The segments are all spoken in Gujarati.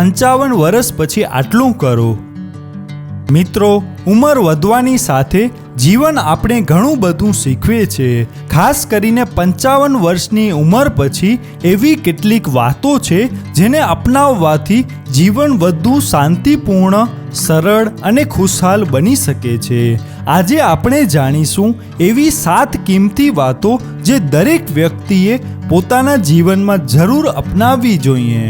55 વર્ષ પછી આટલું કરો। મિત્રો, ઉંમર વધવાની સાથે જીવન આપણે ઘણું બધું શીખવે છે। ખાસ કરીને 55 વર્ષની ઉંમર પછી એવી કેટલીક વાતો છે જેને અપનાવવાથી જીવન વધુ શાંતિપૂર્ણ, સરળ અને ખુશહાલ બની શકે છે। આજે આપણે જાણીશું એવી 7 કિંમતી વાતો જે દરેક વ્યક્તિએ પોતાના જીવનમાં જરૂર અપનાવવી જોઈએ।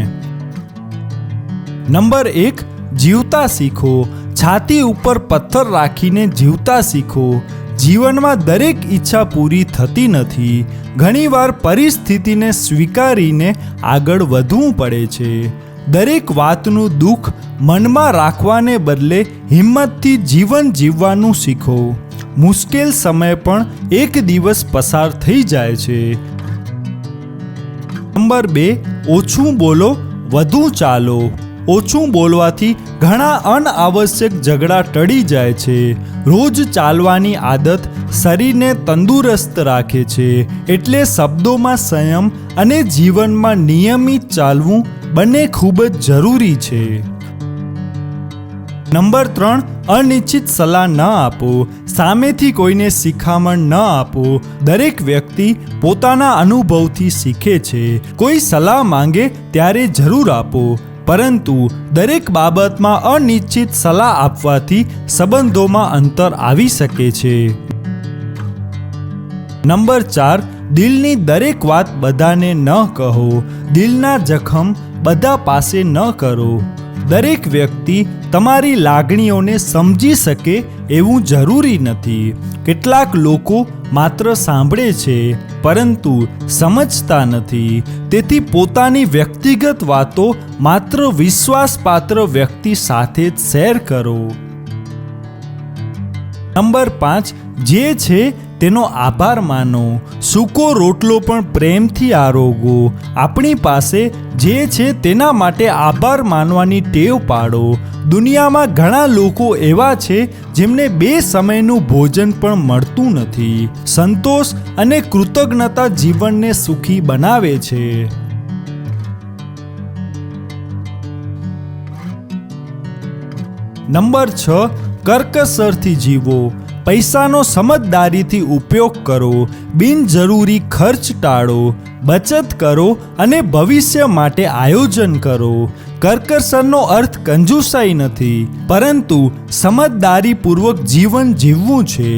નંબર 1, જીવતા શીખો। છાતી ઉપર પથ્થર રાખીને જીવતા શીખો। જીવનમાં દરેક ઈચ્છા પૂરી થતી નથી। ઘણીવાર પરિસ્થિતિને સ્વીકારીને આગળ વધવું પડે છે। દરેક વાતનું દુઃખ મનમાં રાખવાને બદલે હિંમતથી જીવન જીવવાનું શીખો। મુશ્કેલ સમય પણ એક દિવસ પસાર થઈ જાય છે। નંબર 2, ઓછું બોલો, વધુ ચાલો। ઓછું બોલવાથી ઘણા અનાવશ્યક ઝઘડા ટળી જાય છે। રોજ ચાલવાની આદત શરીરને તંદુરસ્ત રાખે છે, એટલે શબ્દોમાં સંયમ અને જીવનમાં નિયમિત ચાલવું બંને ખૂબ જ જરૂરી છે। નંબર 3, અનિશ્ચિત સલાહ ન આપો। સામેથી કોઈને શિખામણ ન આપો। દરેક વ્યક્તિ પોતાના અનુભવથી શીખે છે। કોઈ સલાહ માંગે ત્યારે જરૂર આપો, પરંતુ દરેક બાબતમાં અનિશ્ચિત સલાહ આપવાથી સંબંધોમાં અંતર આવી શકે છે। નંબર 4, દિલની દરેક વાત બધાને ન કહો। દિલના જખમ બધા પાસે ન કરો। દરેક વ્યક્તિ તમારી લાગણીઓને સમજી શકે એવું જરૂરી નથી। કેટલાક લોકો માત્ર સાંભળે છે પરંતુ સમજતા નથી। તેથી પોતાની વ્યક્તિગત વાતો માત્ર વિશ્વાસપાત્ર વ્યક્તિ સાથે જ શેર કરો। નંબર 5, જે છે તેનો આભાર માનો। સૂકો રોટલો પણ પ્રેમથી આરોગો। આપણી પાસે જે છે તેના માટે આભાર માનવાની ટેવ પાડો। દુનિયામાં ઘણા લોકો એવા છે જેમને 2 સમયનું ભોજન પણ મળતું નથી। સંતોષ અને કૃતજ્ઞતા જીવનને સુખી બનાવે છે। નંબર 6, કરકસરથી જીવો। પૈસાનો સમજદારીથી ઉપયોગ કરો। બિનજરૂરી ખર્ચ ટાળો। બચત કરો અને ભવિષ્ય માટે આયોજન કરો। કરકસરનો અર્થ કંજૂસાઈ નથી, પરંતુ સમજદારીપૂર્વક જીવન જીવવું છે।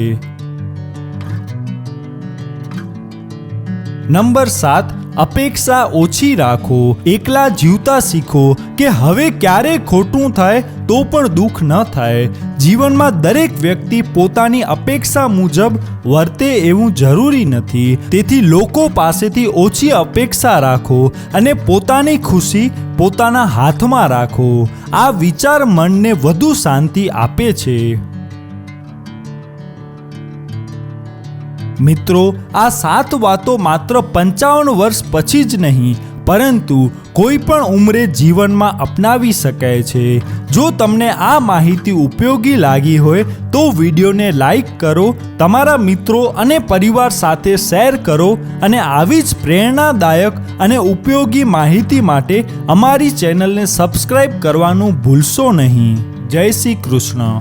નંબર 7, અપેક્ષા ઓછી રાખો। એકલા જીવતા શીખો કે હવે ક્યારે ખોટું થાય તો પણ દુઃખ ન થાય। જીવનમાં દરેક વ્યક્તિ પોતાની અપેક્ષા મુજબ વર્તે એવું જરૂરી નથી। તેથી લોકો પાસેથી ઓછી અપેક્ષા રાખો અને પોતાની ખુશી પોતાના હાથમાં રાખો। આ વિચાર મનને વધુ શાંતિ આપે છે। મિત્રો, આ 7 વાતો માત્ર 55 વર્ષ પછી જ નહીં, પરંતુ કોઈ પણ ઉંમરે જીવનમાં અપનાવી શકાય છે। જો તમને આ માહિતી ઉપયોગી લાગી હોય તો વિડીયોને લાઈક કરો, તમારા મિત્રો અને પરિવાર સાથે શેર કરો અને આવી જ પ્રેરણાદાયક અને ઉપયોગી માહિતી માટે અમારી ચેનલને સબસ્ક્રાઇબ કરવાનું ભૂલશો નહીં। જય શ્રી કૃષ્ણ।